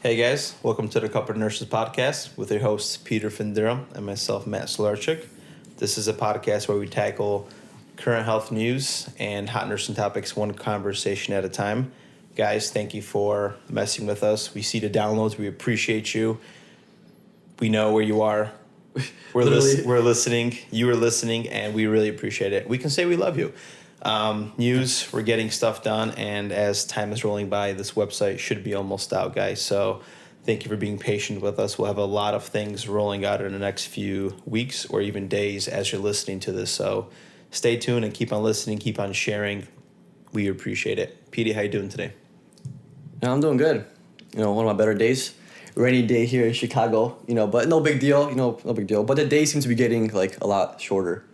Hey guys, welcome to the Couple Nurses podcast with your hosts Peter Finderum and myself, Matt Solarchik. This is a podcast where we tackle current health news and hot nursing topics one conversation at a time. Guys, thank you for messing with us. We see the downloads. We appreciate you. We know where you are. We're listening. You are listening, and we really appreciate it. We can say we love you. News, we're getting stuff done, and as time is rolling by, this website should be almost out, guys. So thank you for being patient with us. We'll have a lot of things rolling out in the next few weeks or even days as you're listening to this. So stay tuned and keep on listening, keep on sharing. We appreciate it. Petey, how you doing today? I'm doing good. One of my better days. Rainy day here in Chicago, but no big deal, no big deal. But the days seem to be getting, a lot shorter.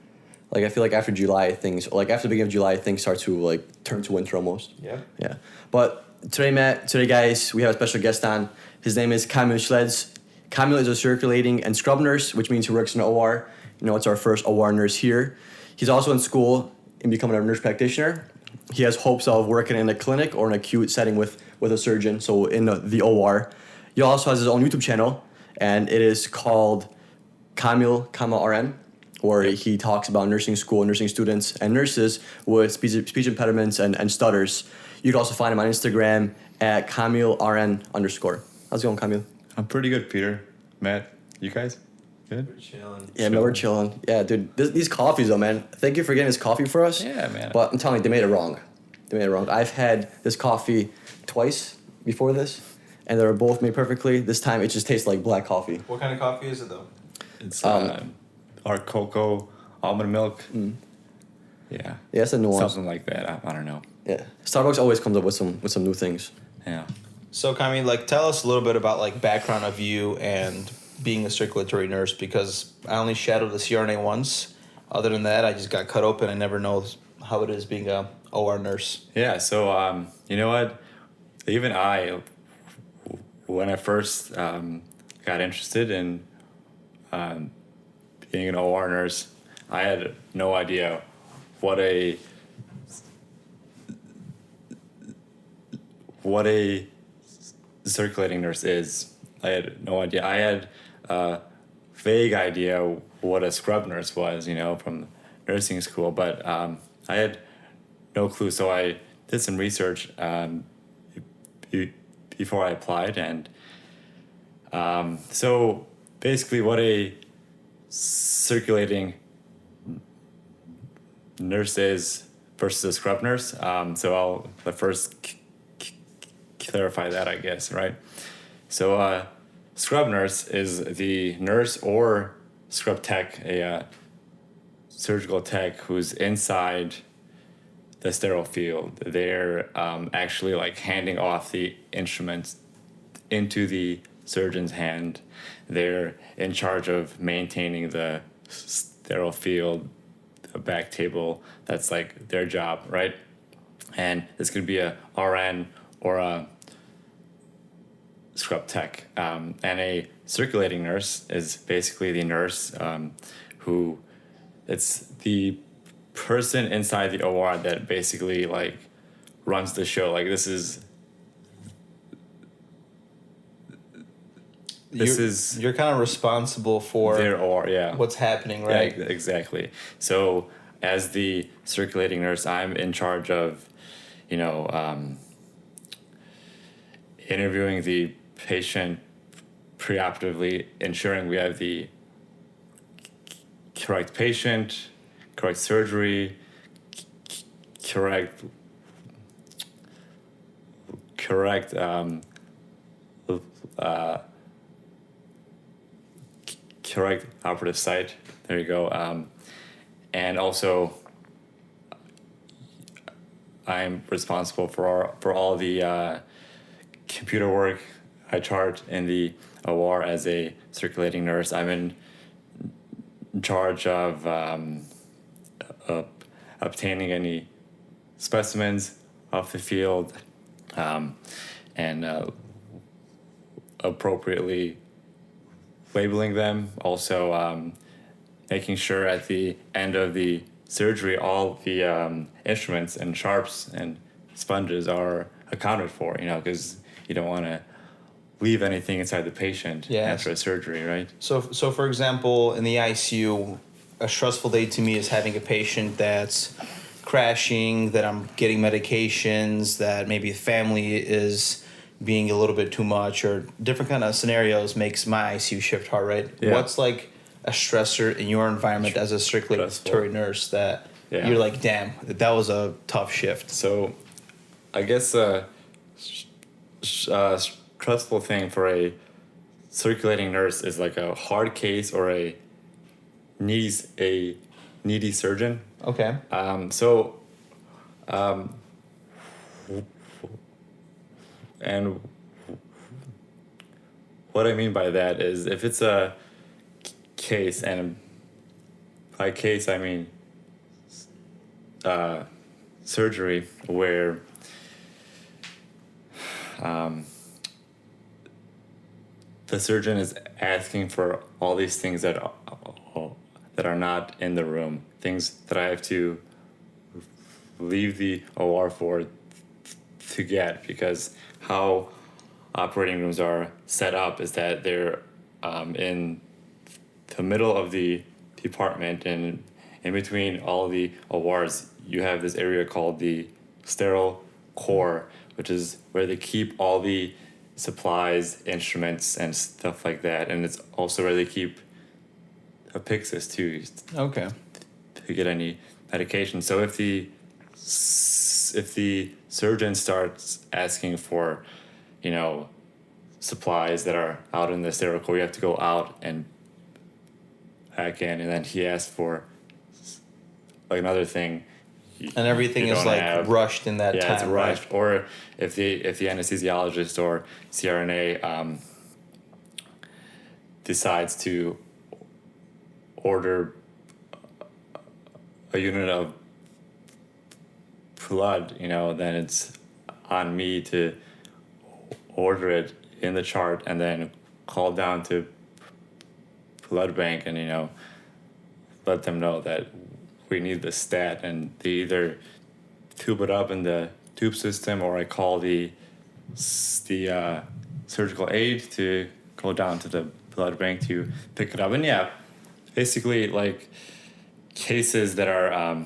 I feel like after July, after the beginning of July, things start to, turn to winter almost. Yeah. Yeah. But today, guys, we have a special guest on. His name is Kamil Sledz. Kamil is a circulating and scrub nurse, which means he works in the OR. It's our first OR nurse here. He's also in school in becoming a nurse practitioner. He has hopes of working in a clinic or an acute setting with a surgeon, so in the OR. He also has his own YouTube channel, and it is called Kamil RN, where he talks about nursing school, nursing students, and nurses with speech impediments and stutters. You can also find him on Instagram at KamilRN_. How's it going, Kamil? I'm pretty good, Peter. Matt, you guys? Good? We're chilling. Yeah, man, we're chilling. Yeah, dude, these coffees, though, man. Thank you for getting this coffee for us. Yeah, man. But I'm telling you, they made it wrong. I've had this coffee twice before this, and they were both made perfectly. This time, it just tastes like black coffee. What kind of coffee is it, though? It's our cocoa almond milk. Yeah. Yeah, it's a new one. Something like that. I don't know. Yeah, Starbucks always comes up with some new things. Yeah. So, Kamil, tell us a little bit about, background of you and being a circulatory nurse, because I only shadowed the CRNA once. Other than that, I just got cut open. I never know how it is being a OR nurse. Yeah, so, you know what? Even I, when I first got interested in being an OR nurse, I had no idea what a circulating nurse is. I had no idea. I had a vague idea what a scrub nurse was, from nursing school, but I had no clue. So I did some research before I applied, and so basically what a circulating nurse is versus a scrub nurse. So I'll first clarify that, I guess, right? So scrub nurse is the nurse or scrub tech, a surgical tech who's inside the sterile field. They're actually handing off the instruments into the surgeon's hand. They're in charge of maintaining the sterile field, the back table. That's their job, right? And this could be a RN or a scrub tech. And a circulating nurse is basically the nurse who, it's the person inside the OR that basically runs the show. You're kind of responsible for their OR, yeah. What's happening, right? Yeah, exactly. So as the circulating nurse, I'm in charge of, interviewing the patient preoperatively, ensuring we have the correct patient, correct surgery, correct operative site. There you go. And also, I'm responsible for all the computer work. I chart in the OR as a circulating nurse. I'm in charge of obtaining any specimens off the field and appropriately labeling them. Also, making sure at the end of the surgery, all the instruments and sharps and sponges are accounted for, because you don't want to leave anything inside the patient Yes. after a surgery, right? So for example, in the ICU, a stressful day to me is having a patient that's crashing, that I'm getting medications, that maybe family is being a little bit too much, or different kind of scenarios makes my ICU shift hard, right? Yeah. What's like a stressor in your environment as a circulatory Stressful. nurse that Yeah. you're like, damn, that was a tough shift? So, I guess stressful thing for a circulating nurse is like a hard case or a needy surgeon. Okay. And what I mean by that is if it's a case, and by case I mean surgery where the surgeon is asking for all these things that are not in the room, things that I have to leave the OR for to get, because how operating rooms are set up is that they're in the middle of the department, and in between all the ORs you have this area called the sterile core, which is where they keep all the supplies, instruments, and stuff like that, and it's also where they keep a Pyxis too, Okay. to get any medication. So if the surgeon starts asking for, supplies that are out in the sterile core, you have to go out and back in, and then he asked for like another thing. And everything you is don't like have. rushed in that time. It's rushed. Or if the anesthesiologist or CRNA decides to order a unit of blood, then it's on me to order it in the chart and then call down to blood bank and let them know that we need the stat, and they either tube it up in the tube system, or I call the surgical aide to go down to the blood bank to pick it up. And yeah, basically like cases that are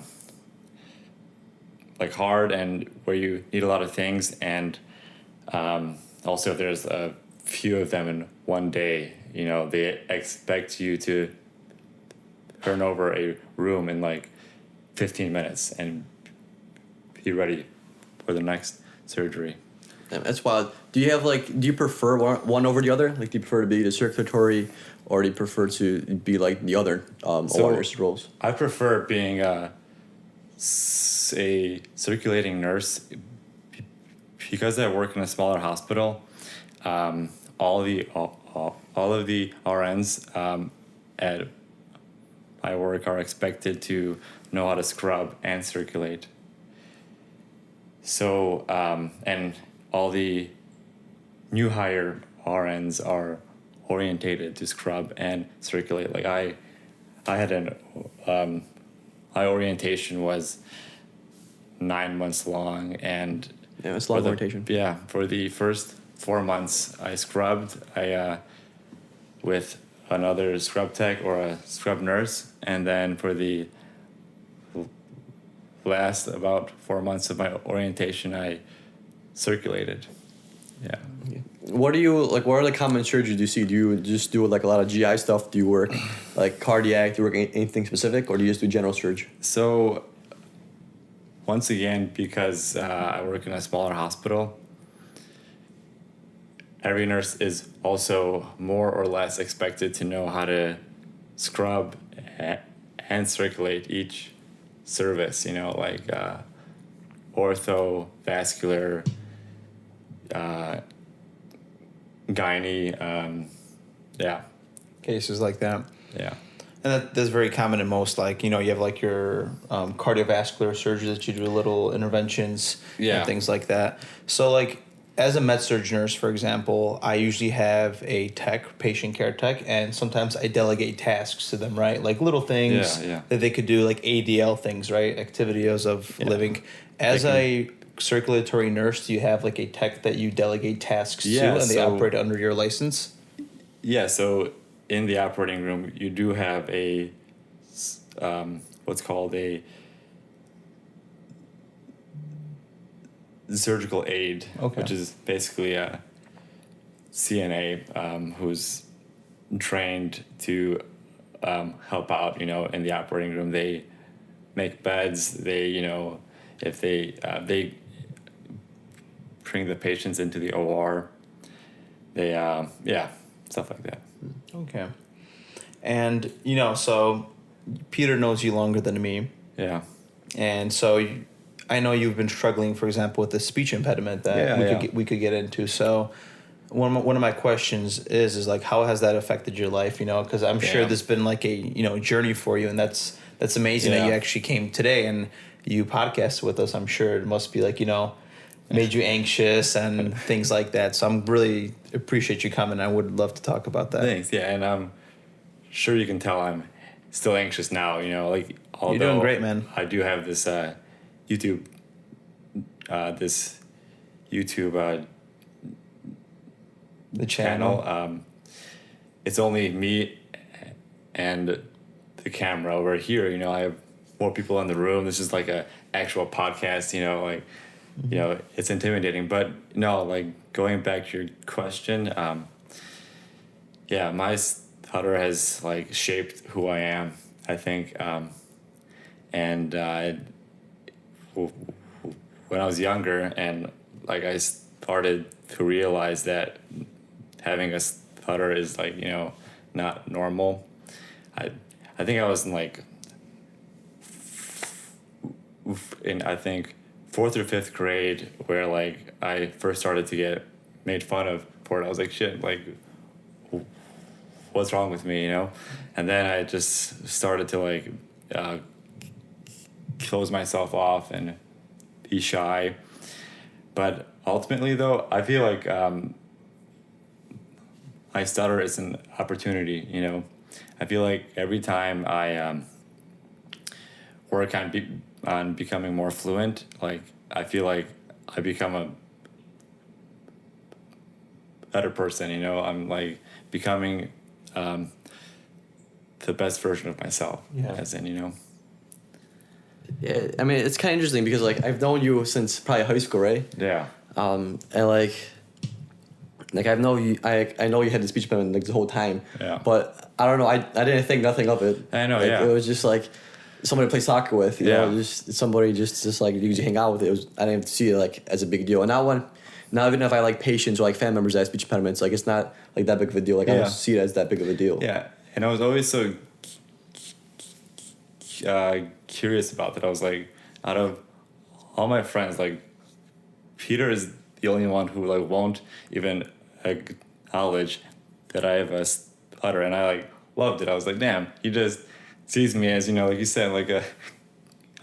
like hard and where you need a lot of things, and also there's a few of them in one day. They expect you to turn over a room in like 15 minutes and be ready for the next surgery. Damn, that's wild. Do you prefer one over the other? Like, do you prefer to be the circulatory, or do you prefer to be like the other OR nurse roles? I prefer being a circulating nurse because I work in a smaller hospital. All of the RNs at my work are expected to know how to scrub and circulate. So, and all the new hire RNs are orientated to scrub and circulate. Like I had my orientation was 9 months long, and Yeah, it's a long orientation. Yeah, for the first 4 months I scrubbed. With another scrub tech or a scrub nurse, and then for the last about 4 months of my orientation I circulated. Yeah. What are the common surgeries you see? Do you just do like a lot of GI stuff? Do you work like cardiac? Do you work anything specific, or do you just do general surgery? So once again, because I work in a smaller hospital, every nurse is also more or less expected to know how to scrub and circulate each service, like ortho, vascular, gynae, yeah. Cases like that. Yeah. And that's very common in most, like, you have like your cardiovascular surgery that you do little interventions and things like that. So like as a med-surg nurse, for example, I usually have a tech, patient care tech, and sometimes I delegate tasks to them, right? Like little things that they could do, like ADL things, right? Activities of living. As a circulatory nurse, do you have like a tech that you delegate tasks to, and they operate under your license? Yeah, so in the operating room, you do have a what's called a surgical aide, Okay. which is basically a CNA who's trained to help out, in the operating room. They make beds. They, if they bring the patients into the OR. They, stuff like that. Okay. And, so Peter knows you longer than me. Yeah. And so I know you've been struggling, for example, with the speech impediment that we could get into. So one of my questions is like, how has that affected your life? Because I'm sure this has been like a journey for you, and that's amazing that you actually came today and you podcasted with us. I'm sure it must be like made you anxious and things like that. So I'm really appreciate you coming. I would love to talk about that. Thanks. Yeah, and I'm sure you can tell I'm still anxious now. Like although you're doing great, man. I do have this YouTube the channel. It's only me and the camera over here. I have more people in the room. This is like a actual podcast. It's intimidating. But no, like going back to your question, my stutter has like shaped who I am, I think. And when I was younger, and like I started to realize that having a stutter is like not normal. I think I was in like I think 4th or 5th grade where like I first started to get made fun of for it. I was like, shit, like what's wrong with me, And then I just started to like close myself off and be shy. But ultimately though, I feel like my stutter is an opportunity, I feel like every time I work on becoming more fluent, like I feel like I become a better person, I'm like becoming the best version of myself, as in, Yeah, I mean, it's kind of interesting because like I've known you since probably high school, right? Yeah. And like I know you had the speech impediment like the whole time. Yeah. But I don't know. I didn't think nothing of it. I know. Like, Yeah. It was just like somebody to play soccer with. You know, just somebody just like you hang out with. I didn't see it like as a big deal. And now even if I like patients or like family members that have speech impediments, like it's not like that big of a deal. Like I don't see it as that big of a deal. Yeah. And I was always so curious about that. I was like, out of all my friends, like Peter is the only one who like won't even acknowledge that I have a stutter, and I like loved it. I was like, damn, he just sees me as like you said, like a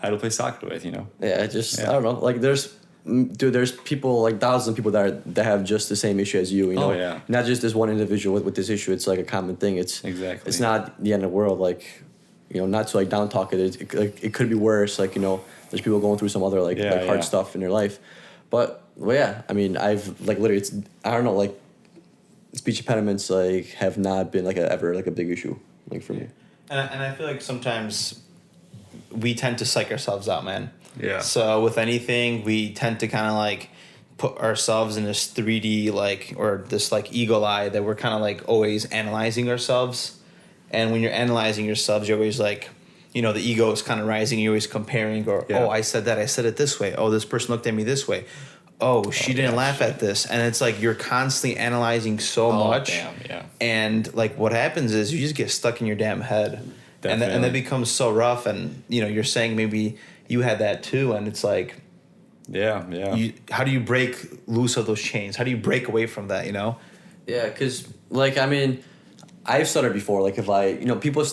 guy to play soccer with, Yeah, I don't know. Like there's people like thousands of people that have just the same issue as you. Oh, yeah. Not just this one individual with this issue. It's like a common thing. It's not the end of the world. Like not to like down talk it. It could be worse. Like there's people going through some other like hard stuff in their life, but I mean I've like literally I don't know, like speech impediments like have not been like ever like a big issue like for me. And I feel like sometimes we tend to psych ourselves out, man. Yeah. So with anything, we tend to kind of like put ourselves in this 3D like or this like eagle eye that we're kind of like always analyzing ourselves. And when you're analyzing yourselves, you're always like, the ego is kind of rising. You're always comparing or, oh, I said that. I said it this way. Oh, this person looked at me this way. Oh, she didn't laugh at this. And it's like you're constantly analyzing so much. Damn, yeah. And like what happens is you just get stuck in your damn head. And that becomes so rough. And, you're saying maybe you had that too. And it's like, how do you break loose of those chains? How do you break away from that, Yeah, because like, I mean, I've stuttered before. Like if people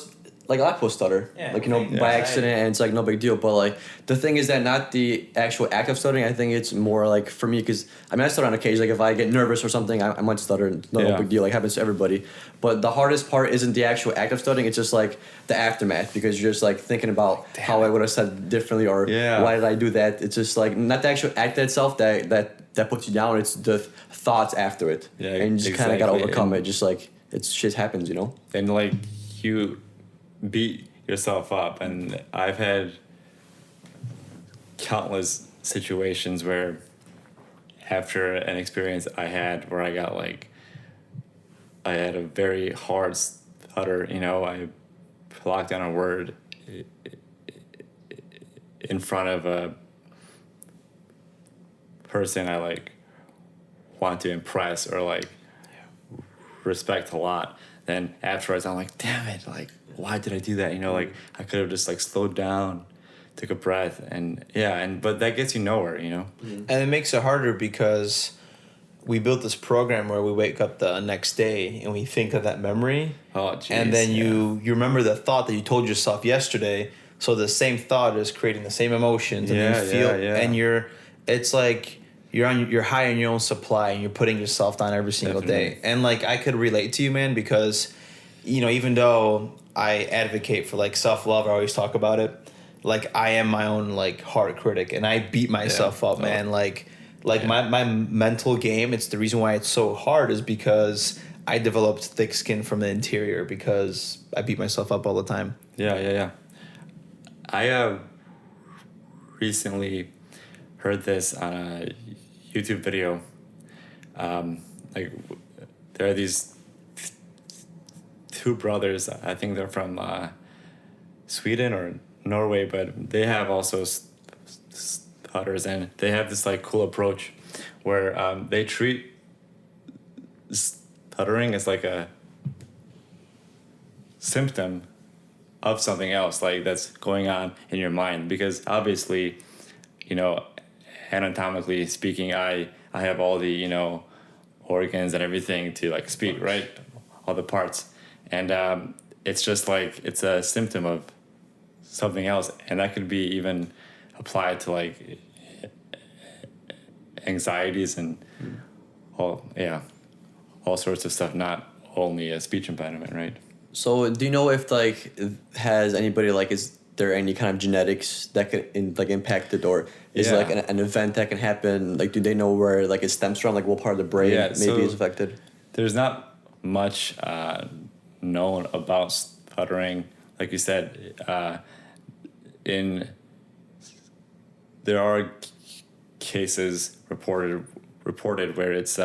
like a lot of people stutter, Yeah, like, you know, yeah. by accident, and it's like no big deal. But like the thing is that not the actual act of stuttering. I think it's more like for me, because I mean I stutter on occasion. Like if I get nervous or something, I might stutter. No Yeah. big deal. Like happens to everybody. But the hardest part isn't the actual act of stuttering. It's just like the aftermath, because you're just like thinking about how I would have said differently, or Yeah. why did I do that. It's just like not the actual act itself that puts you down. It's the thoughts after it. Yeah, and you just kind of gotta exactly. overcome And- it. Just like it's shit happens, you know. And like you beat yourself up, and I've had countless situations where after an experience I had where I got like I had a very hard stutter, you know, I locked down a word in front of a person I like want to impress or like respect a lot. Then afterwards I'm like, damn it, like why did I do that? You know, like I could have just like slowed down, took a breath, and but that gets you nowhere, you know. And it makes it harder because we built this program where we wake up the next day and we think of that memory. Oh, geez, and then you remember the thought that you told yourself yesterday. So the same thought is creating the same emotions, and Yeah, you feel, yeah. and it's like you're high on your own supply, and you're putting yourself down every single day. Definitely. And like I could relate to you, man, because you know, even though I advocate for like self-love, I always talk about it. Like I am my own like hard critic, and I beat myself up, man. Like my mental game. It's the reason why it's so hard is because I developed thick skin from the interior because I beat myself up all the time. Yeah. I recently heard this on a YouTube video. Like there are these two brothers. I think they're from Sweden or Norway, but they have also stutters, and they have this like cool approach where they treat stuttering as like a symptom of something else like that's going on in your mind, because obviously, you know, anatomically speaking, I have all the, you know, organs and everything to like speak, right, all the parts, and it's just like it's a symptom of something else, and that could be even applied to like anxieties and all sorts of stuff, not only a speech impediment, right? So do you know if like has anybody like is there any kind of genetics that could impact it, or is Yeah. like an event that can happen? Like do they know where like it stems from? Like what part of the brain Yeah, maybe so is affected? There's not much known about stuttering. Like you said, there are cases reported where it's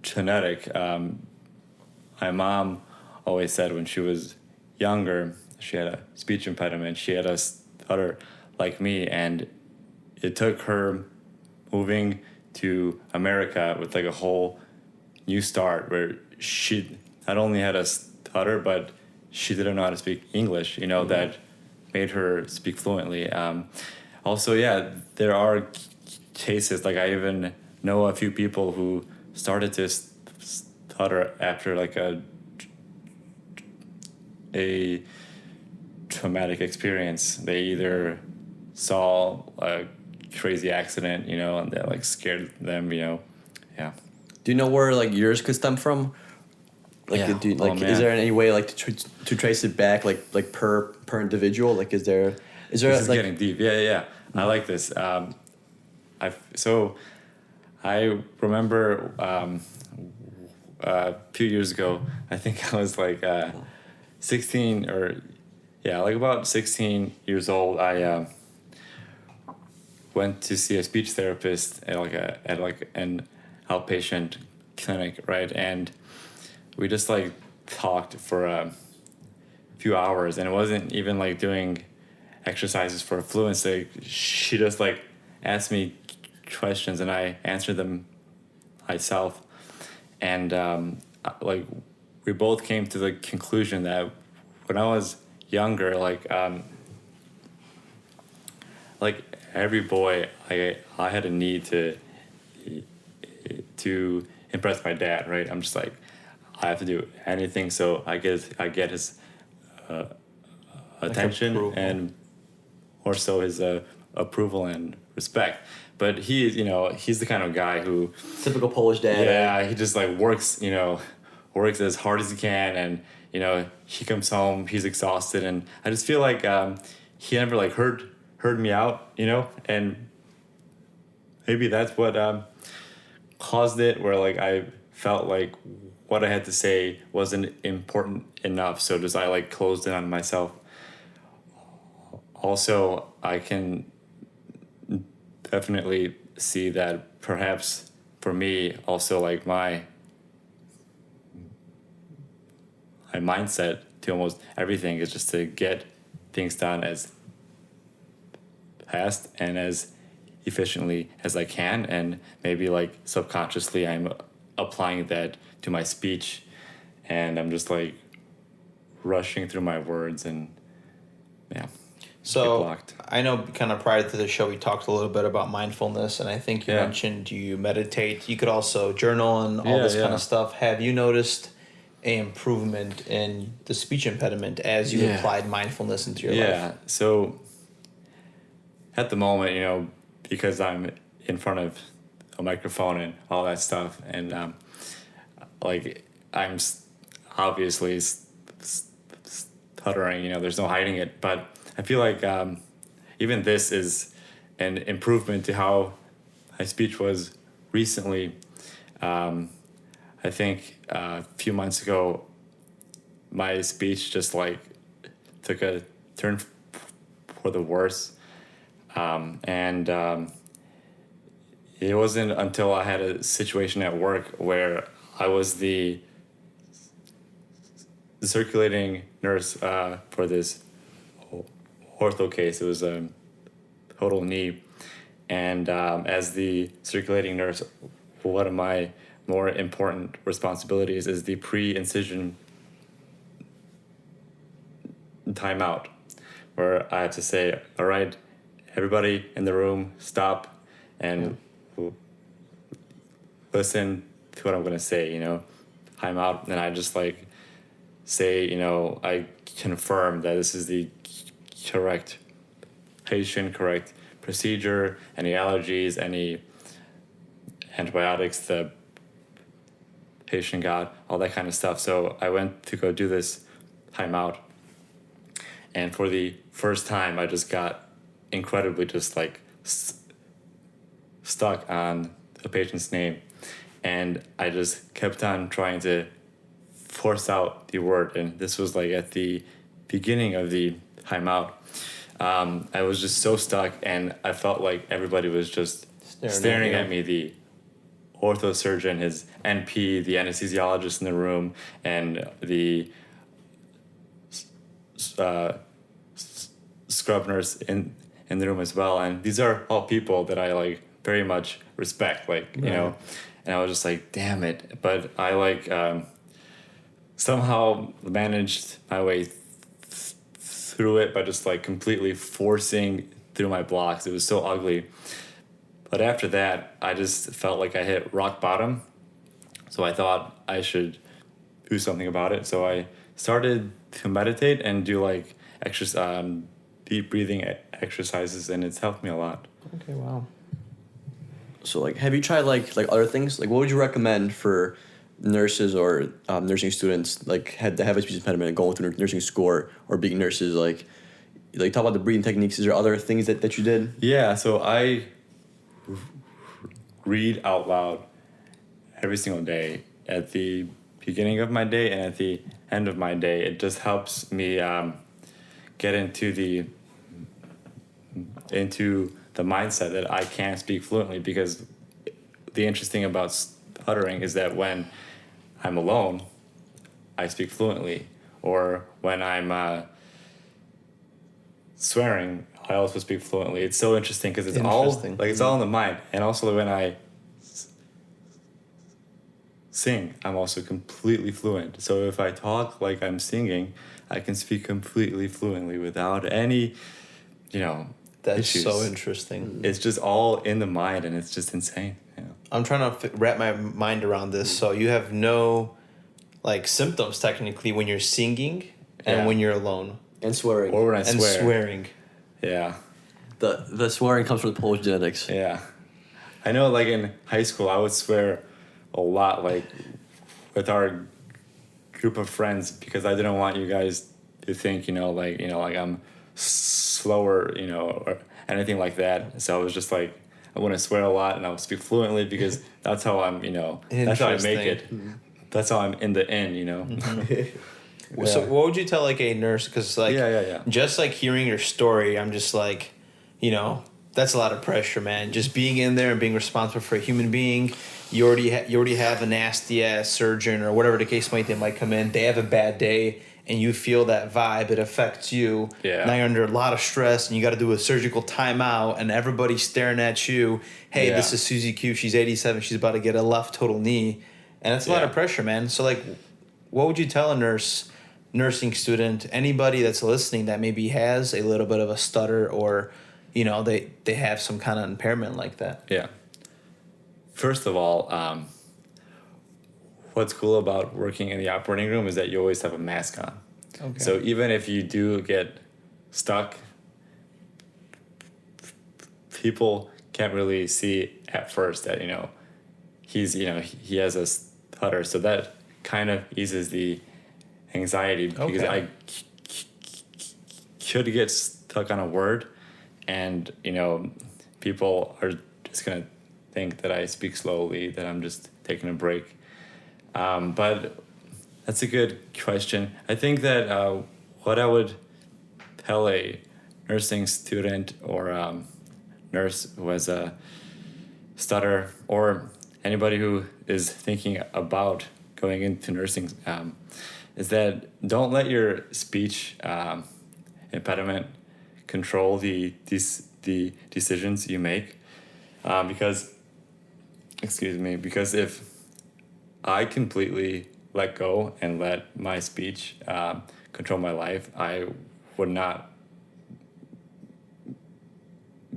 genetic. My mom always said when she was younger, she had a speech impediment. She had a stutter like me, and it took her moving to America with like a whole new start where she not only had a stutter, but she didn't know how to speak English, you know, that made her speak fluently. Also, yeah, there are cases, like I even know a few people who started to stutter after like a traumatic experience. They either saw a crazy accident, you know, and that like scared them, you know. Yeah. Do you know where like yours could stem from? Like, Yeah. do you, like, Oh, is man. there any way like to trace it back, like per individual? Like, is there This is like getting deep. Yeah. I like this. I remember a few years ago, I think I was like 16 or like about 16 years old. I went to see a speech therapist at an outpatient clinic, right? And we just like talked for a few hours, and it wasn't even like doing exercises for fluency. She just like asked me questions and I answered them myself, and like we both came to the conclusion that when I was younger, like every boy, I had a need to impress my dad, right? I'm just like, I have to do anything so I get his attention approval. and more so his approval and respect. But he's the kind of guy who, Typical Polish dad. yeah, he just like works as hard as he can, and he comes home, he's exhausted, and I just feel like he never like heard me out, and maybe that's what caused it, where like I felt like what I had to say wasn't important enough, so just I like closed in on myself. Also, I can definitely see that perhaps for me also like my mindset to almost everything is just to get things done as fast and as efficiently as I can, and maybe like subconsciously I'm applying that to my speech, and I'm just like rushing through my words, and yeah. So blocked. I know kind of prior to the show we talked a little bit about mindfulness, and I think you Yeah. mentioned you meditate. You could also journal and all Yeah, this kind yeah. of stuff. Have you noticed an improvement in the speech impediment as you Yeah. applied mindfulness into your Yeah. life? So at the moment, because I'm in front of a microphone and all that stuff, and like I'm obviously stuttering. There's no hiding it, but I feel like even this is an improvement to how my speech was recently. I think a few months ago, my speech just like took a turn for the worse. And it wasn't until I had a situation at work where I was the circulating nurse for this ortho case. It was a total knee. And as the circulating nurse, one of my more important responsibilities is the pre-incision timeout, where I have to say, all right, everybody in the room, stop and listen to what I'm going to say, time out. And I just like say, I confirm that this is the correct patient, correct procedure, any allergies, any antibiotics the patient got, all that kind of stuff. So I went to go do this timeout. And for the first time, I just got incredibly just like stuck on a patient's name. And I just kept on trying to force out the word. And this was like at the beginning of the timeout. I was just so stuck, and I felt like everybody was just staring at me. The ortho surgeon, his NP, the anesthesiologist in the room, and the scrub nurse in the room as well. And these are all people that I like very much respect, and I was just like, damn it. But I like somehow managed my way through it by just like completely forcing through my blocks. It was so ugly. But after that, I just felt like I hit rock bottom. So I thought I should do something about it. So I started to meditate and do like deep breathing exercises, and it's helped me a lot. Okay, wow. So like, have you tried like other things? Like, what would you recommend for nurses or nursing students like had to have a speech impediment and going through nursing school or being nurses? Like talk about the breathing techniques. Is there other things that you did? Yeah, so I read out loud every single day at the beginning of my day and at the end of my day. It just helps me get into the mindset that I can speak fluently, because the interesting about stuttering is that when I'm alone, I speak fluently, or when I'm swearing, I also speak fluently. It's so interesting because it's all in the mind. And also when I sing, I'm also completely fluent. So if I talk like I'm singing, I can speak completely fluently without any, That's issues. so interesting. It's just all in the mind, and it's just insane. I'm trying to wrap my mind around this. So you have no like symptoms technically when you're singing and when you're alone And swearing. Or when I and swear. swearing. Yeah. The swearing comes from the Polish genetics. Yeah. I know, like, in high school, I would swear a lot, like, with our group of friends, because I didn't want you guys to think, like I'm slower, or anything like that. So I was just like, I want to swear a lot and I would speak fluently because that's how I'm, that's how I make it. That's how I'm in the end, Yeah. So what would you tell like a nurse? Because like just like hearing your story, I'm just like, that's a lot of pressure, man. Just being in there and being responsible for a human being. You already have a nasty ass surgeon or whatever the case might. They might come in. They have a bad day, and you feel that vibe. It affects you. Yeah. Now you're under a lot of stress, and you got to do a surgical timeout, and everybody's staring at you. Hey, this is Susie Q. She's 87. She's about to get a left total knee, and it's a lot of pressure, man. So like, what would you tell a nursing student, anybody that's listening that maybe has a little bit of a stutter or, they have some kind of impairment like that? Yeah. First of all, what's cool about working in the operating room is that you always have a mask on. Okay. So even if you do get stuck, people can't really see at first that, he has a stutter. So that kind of eases the anxiety because I could get stuck on a word and, people are just going to think that I speak slowly, that I'm just taking a break. But that's a good question. I think that what I would tell a nursing student or nurse who has a stutter or anybody who is thinking about going into nursing is that don't let your speech impediment control the decisions you make. Because if I completely let go and let my speech control my life, I would not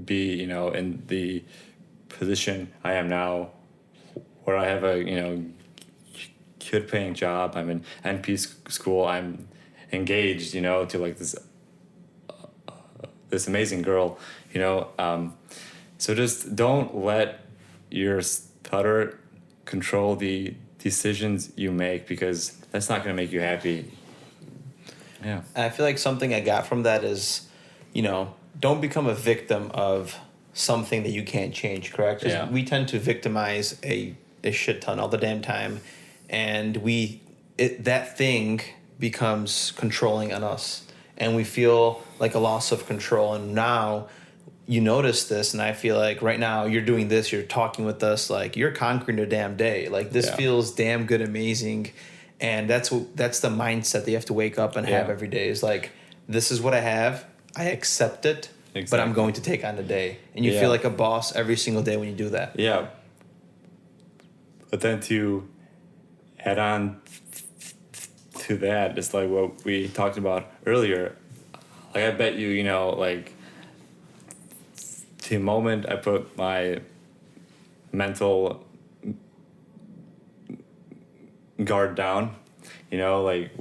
be, in the position I am now, where I have a, good paying job. I'm in NP school. I'm engaged, to like this amazing girl, So just don't let your stutter control the decisions you make because that's not going to make you happy. Yeah. And I feel like something I got from that is, don't become a victim of something that you can't change, correct? 'Cause we tend to victimize a shit ton all the damn time. And that thing becomes controlling on us. And we feel like a loss of control. And now you notice this, and I feel like right now you're doing this, you're talking with us, like you're conquering a damn day. Like this feels damn good, amazing. And that's the mindset that you have to wake up and have every day is like, this is what I have. I accept it, but I'm going to take on the day. And you feel like a boss every single day when you do that. Yeah. But then to add on to that, it's like what we talked about earlier. Like I bet you, like the moment I put my mental guard down, like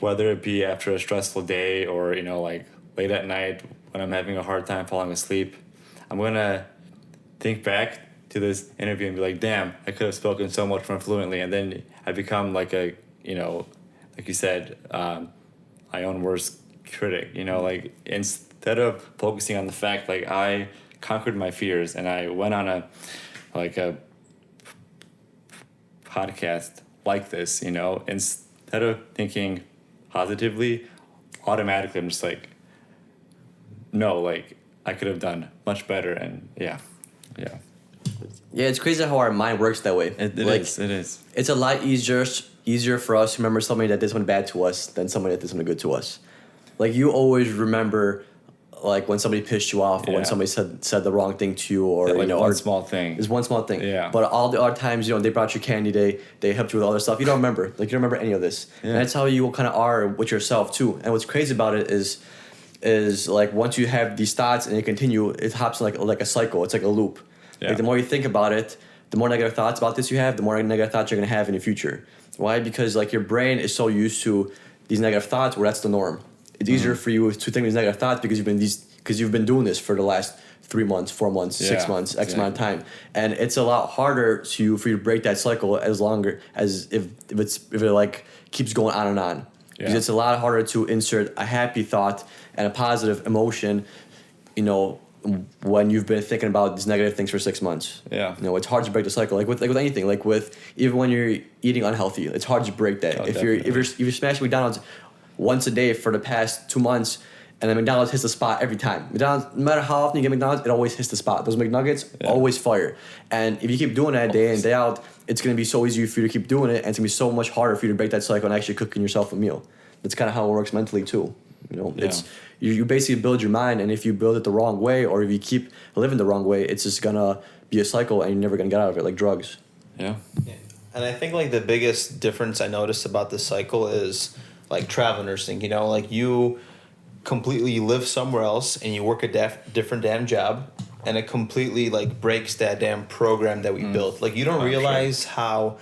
whether it be after a stressful day or, like late at night when I'm having a hard time falling asleep, I'm going to think back to this interview and be like, damn, I could have spoken so much more fluently. And then I become like a, like you said, my own worst critic, like instead of focusing on the fact, like I conquered my fears and I went on a podcast like this, instead of thinking positively, automatically I'm just like, no, like I could have done much better. And yeah, it's crazy how our mind works that way. It is. It's a lot easier for us to remember somebody that did something bad to us than somebody that did something good to us. Like you always remember, like when somebody pissed you off or when somebody said the wrong thing to you, or one small thing. It's one small thing. Yeah. But all the other times, they brought you candy, they helped you with all their stuff. You don't remember. Like you don't remember any of this. Yeah. And that's how you kind of are with yourself too. And what's crazy about it is, is like once you have these thoughts and they continue, it hops like a cycle. It's like a loop. Yeah. Like the more you think about it, the more negative thoughts about this you have, the more negative thoughts you're gonna have in the future. Why? Because like your brain is so used to these negative thoughts where that's the norm. It's easier for you to think these negative thoughts because you've been doing this for the last 3 months, 4 months, 6 months, X amount of time, and it's a lot harder for you to break that cycle as longer as if it like keeps going on and on. Because it's a lot harder to insert a happy thought and a positive emotion, when you've been thinking about these negative things for 6 months. Yeah. It's hard to break the cycle. Like with anything, even when you're eating unhealthy, it's hard to break that. Oh, if you're smashing McDonald's once a day for the past 2 months, and then McDonald's hits the spot every time. McDonald's, no matter how often you get McDonald's, it always hits the spot. Those McNuggets always fire. And if you keep doing that day in, day out, it's going to be so easy for you to keep doing it, and it's going to be so much harder for you to break that cycle and actually cooking yourself a meal. That's kind of how it works mentally too. It's you basically build your mind, and if you build it the wrong way, or if you keep living the wrong way, it's just going to be a cycle, and you're never going to get out of it, like drugs. Yeah. And I think like the biggest difference I noticed about this cycle is like travel nursing. Like you completely live somewhere else and you work a different damn job, and it completely like breaks that damn program that we built. Like you don't realize how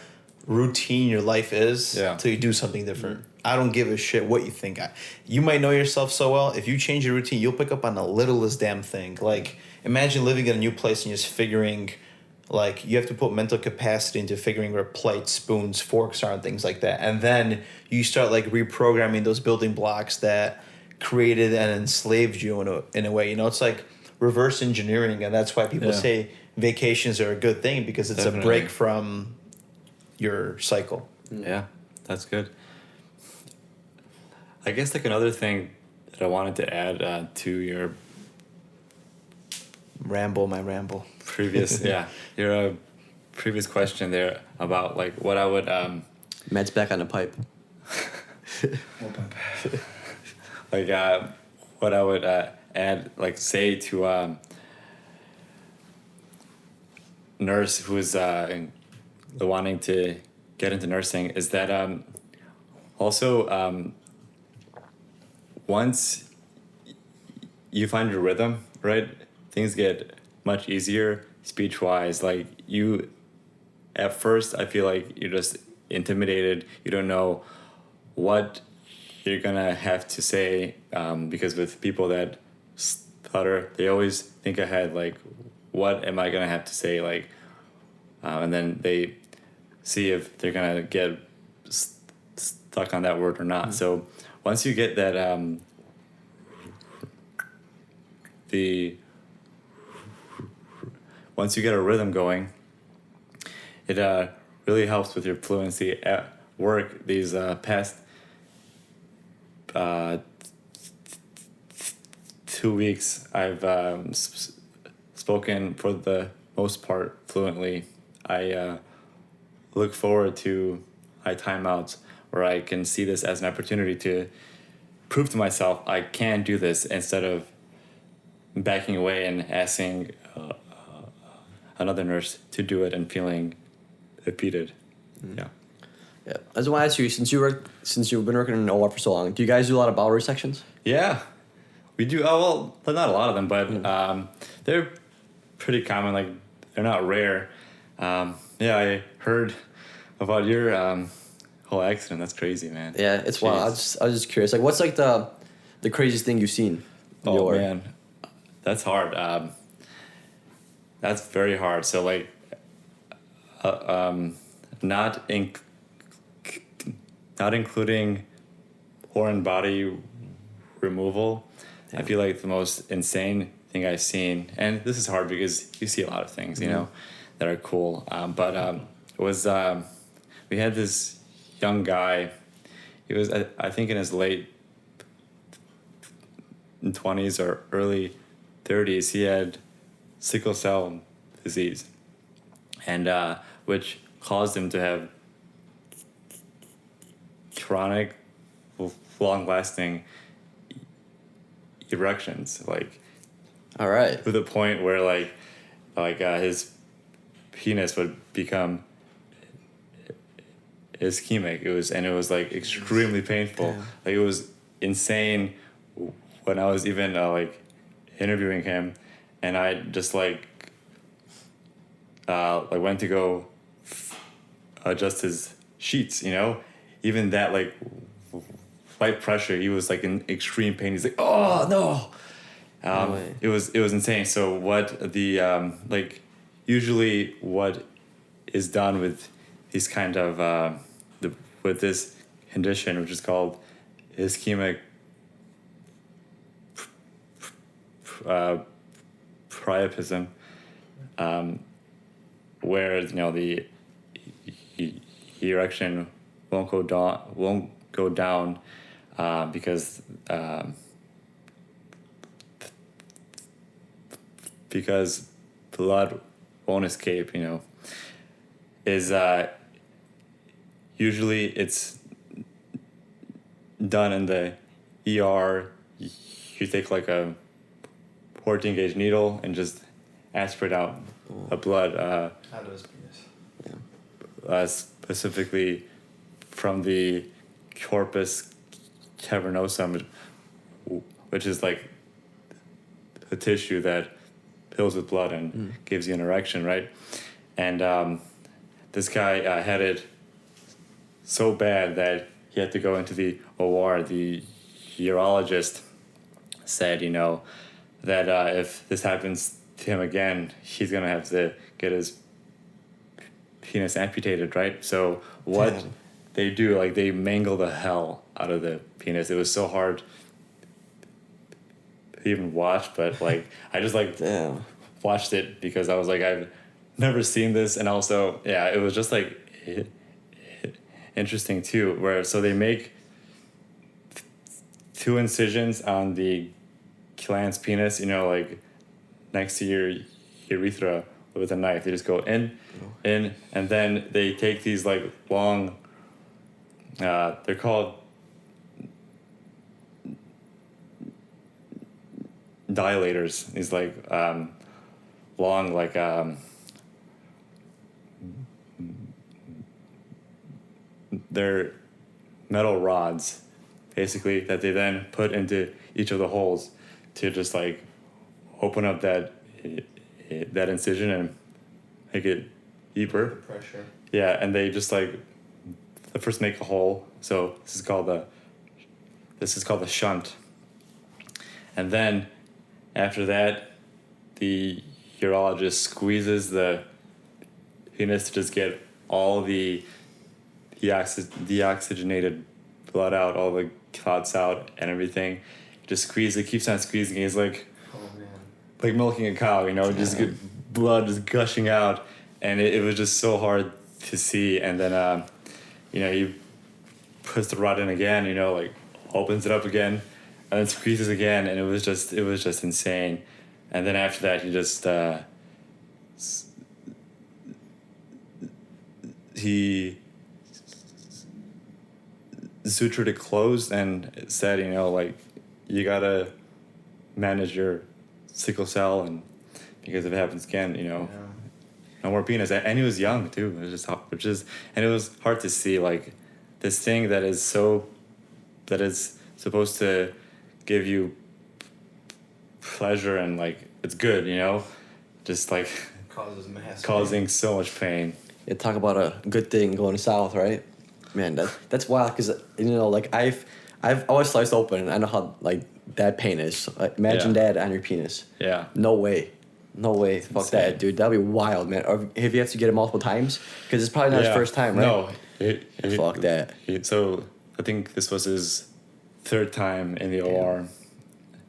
routine your life is till you do something different. I don't give a shit what you think. You might know yourself so well. If you change your routine, you'll pick up on the littlest damn thing. Like imagine living in a new place and just figuring, like you have to put mental capacity into figuring where plates, spoons, forks are and things like that. And then you start like reprogramming those building blocks that created and enslaved you in a way. It's like reverse engineering, and that's why people say vacations are a good thing, because it's a break from your cycle. Yeah, that's good. I guess like another thing that I wanted to add to your ramble previous your previous question there about like what I would Matt's back on the pipe. like what I would add, like say to nurse who's wanting to get into nursing is that also once you find your rhythm, right, things get much easier speech wise. Like you at first I feel like you're just intimidated, you don't know what you're gonna have to say, because with people that stutter, they always think ahead, like what am I gonna have to say, like and then they see if they're gonna get stuck on that word or not. So once you get that once you get a rhythm going, it really helps with your fluency at work. These past 2 weeks, I've spoken for the most part fluently. I look forward to my timeouts where I can see this as an opportunity to prove to myself I can do this, instead of backing away and asking another nurse to do it and feeling defeated. Yeah. I just want to ask you, since you've been working in an OR for so long, do you guys do a lot of bowel resections? Yeah, we do. Oh well, not a lot of them, but they're pretty common. Like they're not rare. I heard about your whole accident. That's crazy, man. Yeah, it's wild. I was just curious. Like, what's like the craziest thing you've seen? Oh man, that's hard. That's very hard. So like, not including foreign body removal. I feel like the most insane thing I've seen, and this is hard because you see a lot of things, that are cool. But it was we had this young guy. He was I think in his late 20s or early 30s. He had sickle cell disease, and which caused him to have chronic, long-lasting erections, like, all right, to the point where like his penis would become ischemic. It was like extremely painful. Damn. Like it was insane when I was even like interviewing him, and I just like went to go adjust his sheets, you know, even that like light pressure, he was like in extreme pain. He's like, oh no. No way. It was insane. So what the like usually what is done with these kind of with this condition, which is called ischemic priapism, where you know the erection won't go down because blood won't escape, you know, is usually it's done in the ER. You take like a 14 gauge needle and just aspirate out a blood, Out of his penis. specifically from the corpus cavernosum, which is like the tissue that fills with blood and gives you an erection, right? And this guy had it so bad that he had to go into the OR. The urologist said, you know, that if this happens to him again, he's gonna have to get his penis amputated, right? So what Damn. they do, like they mangle the hell out of the penis. It was so hard to even watch, but like I just like Damn. watched it because I was like, I've never seen this, and also yeah, it was just like interesting too, where so they make two incisions on the glans penis, you know, like next to your urethra with a knife. They just go in, and then they take these like long, they're called dilators. These like long like they're metal rods basically that they then put into each of the holes to just like open up that incision and make it deeper. Pressure. Yeah, and they just like they first make a hole. So this is called the shunt. And then after that, the urologist squeezes the penis to just get all the deoxygenated blood out, all the clots out and everything. Just squeeze it, keeps on squeezing. He's like, Oh man. like milking a cow, you know, just get blood just gushing out, and it was just so hard to see. And then, you know, he puts the rod in again, you know, like opens it up again, and then squeezes again, and it was just insane. And then after that, he just he sutured it closed and said, you know, like you gotta manage your sickle cell, and because if it happens again, you know, no more penis. And he was young too. It was just and it was hard to see like this thing that is supposed to give you pleasure and like it's good, you know, just like causing so much pain. Yeah, talk about a good thing going south, right? Man, that's wild because you know, like I've always sliced open, and I know how like that pain is. Like, imagine that on your penis. Yeah. No way. Fuck insane. that, dude. That'd be wild, man. Or if you have to get it multiple times, because it's probably not his first time, right? No. Fuck that. So I think this was his third time in the OR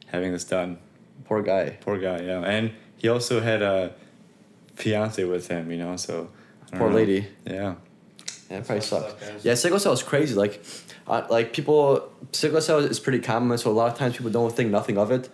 having this done. Poor guy. Poor guy, yeah. And he also had a fiance with him, you know, so I don't Poor know. lady. Yeah. Yeah, it probably Sucks, sucked. guys. Yeah, sickle cell is crazy. Like people, sickle cell is pretty common, so a lot of times people don't think nothing of it,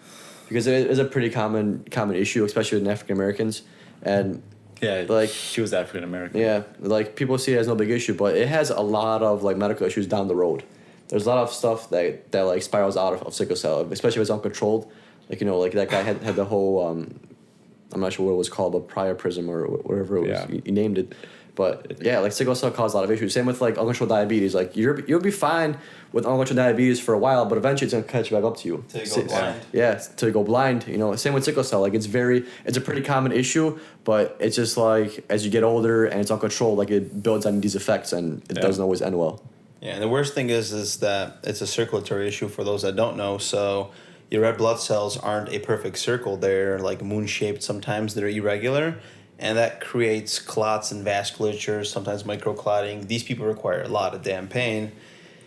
because it is a pretty common issue, especially with African Americans, and Yeah, like he was African American. yeah, like people see it as no big issue, but it has a lot of like medical issues down the road. There's a lot of stuff that like spirals out of sickle cell, especially if it's uncontrolled. Like, you know, like that guy had the whole I'm not sure what it was called, but priapism or whatever it was. Yeah. He named it. But yeah, like sickle cell causes a lot of issues. Same with like uncontrolled diabetes. Like you'll be fine with uncontrolled diabetes for a while, but eventually it's gonna catch back up to you. Till you go blind. Yeah, till you go blind. You know, same with sickle cell. Like it's a pretty common issue, but it's just like as you get older and it's uncontrolled, like it builds on these effects and it doesn't always end well. Yeah, and the worst thing is that it's a circulatory issue for those that don't know. So your red blood cells aren't a perfect circle. They're like moon-shaped sometimes. They're irregular. And that creates clots and vasculature, sometimes microclotting. These people require a lot of damn pain.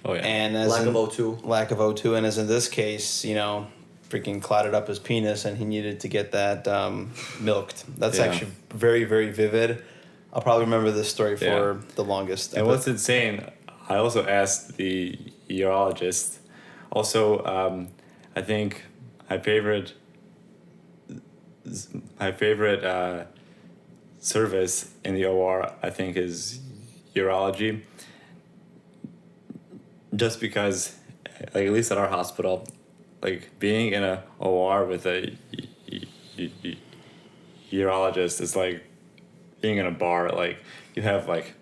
Oh, yeah. And as Lack in, of O2. Lack of O2. And as in this case, freaking clotted up his penis and he needed to get that milked. That's actually very, very vivid. I'll probably remember this story for the longest. And what's insane, I also asked the urologist. Also, I think my favorite service in the OR, I think, is urology. Just because, like, at least at our hospital, like, being in a OR with a urologist is like being in a bar. Like, you have, like,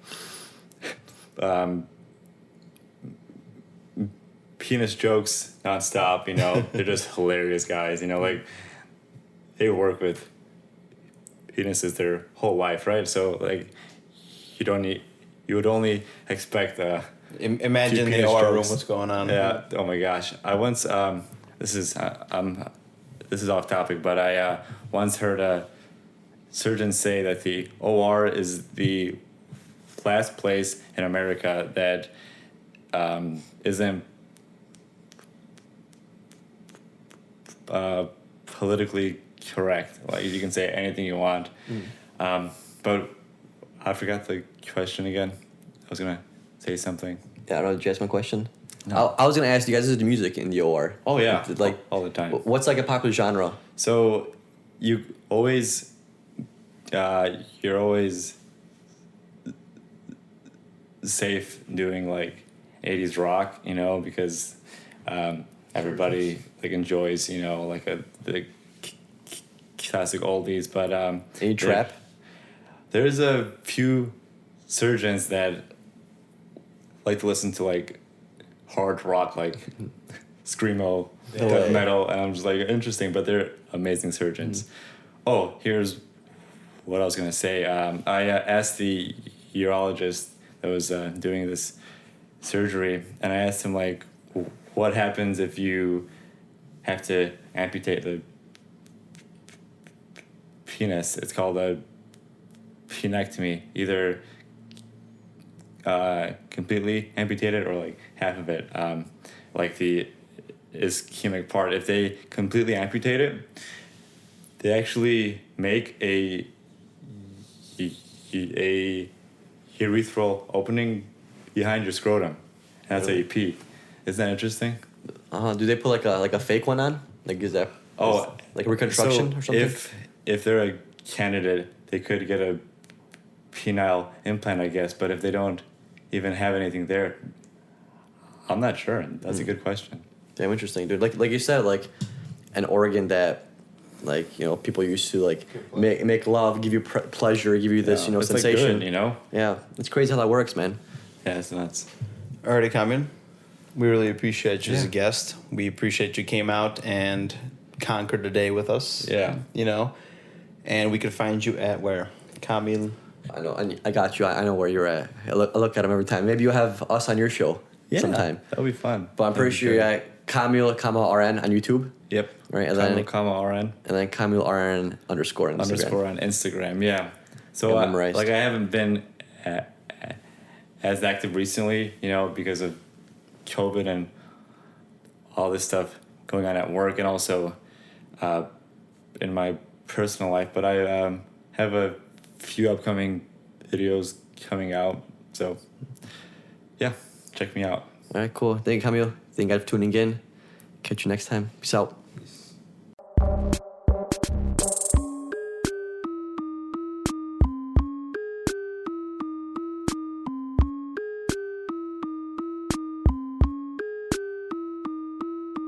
penis jokes nonstop, They're just hilarious guys, like, they work with penises their whole life, right? So, like, you would only expect imagine the OR room, what's going on. Yeah. Oh my gosh. I once this is off topic, but I once heard a surgeon say that the OR is the last place in America that isn't politically correct. Like, you can say anything you want. But I forgot the question again. I was gonna say something. Yeah, I don't know. Did you ask my question? No. I was gonna ask you guys, is the music in the OR? Oh yeah, Like all the time. What's like a popular genre? So you always, you're always safe doing like 80s rock, because everybody like enjoys, like the classic oldies. But Any trap? There's a few surgeons that like to listen to like hard rock, like screamo, death metal, and I'm just like, interesting, but they're amazing surgeons. Oh, here's what I was gonna say. I asked the urologist that was doing this surgery, and I asked him like, what happens if you have to amputate the penis? It's called a penectomy. Either completely amputate it or like half of it, like the ischemic part. If they completely amputate it, they actually make a urethral opening behind your scrotum, and that's how you pee. Isn't that interesting? Do they put like a fake one on? Like is that like a reconstruction or something? If they're a candidate, they could get a penile implant, I guess. But if they don't even have anything there, I'm not sure. That's a good question. Damn interesting, dude. Like you said, like an organ that, like, people used to like make love, give you pleasure, give you this, it's sensation. Like good, Yeah, it's crazy how that works, man. Yeah, it's nuts. Alrighty, Kamil. We really appreciate you as a guest. We appreciate you came out and conquered the day with us. Yeah. And we could find you at where? Kamil. I know. I got you. I know where you're at. I look at him every time. Maybe you'll have us on your show sometime. That'll be fun. But I'm pretty sure you're at Kamil, RN on YouTube. Yep. Right. And Kamil, RN. And then Kamil RN _ on Instagram. On Instagram. Yeah. So like I haven't been as active recently, because of COVID and all this stuff going on at work, and also in my personal life. But I have a few upcoming videos coming out, so yeah, check me out. All right, cool. Thank you, Kamil. Thank you guys for tuning in. Catch you next time. Peace out.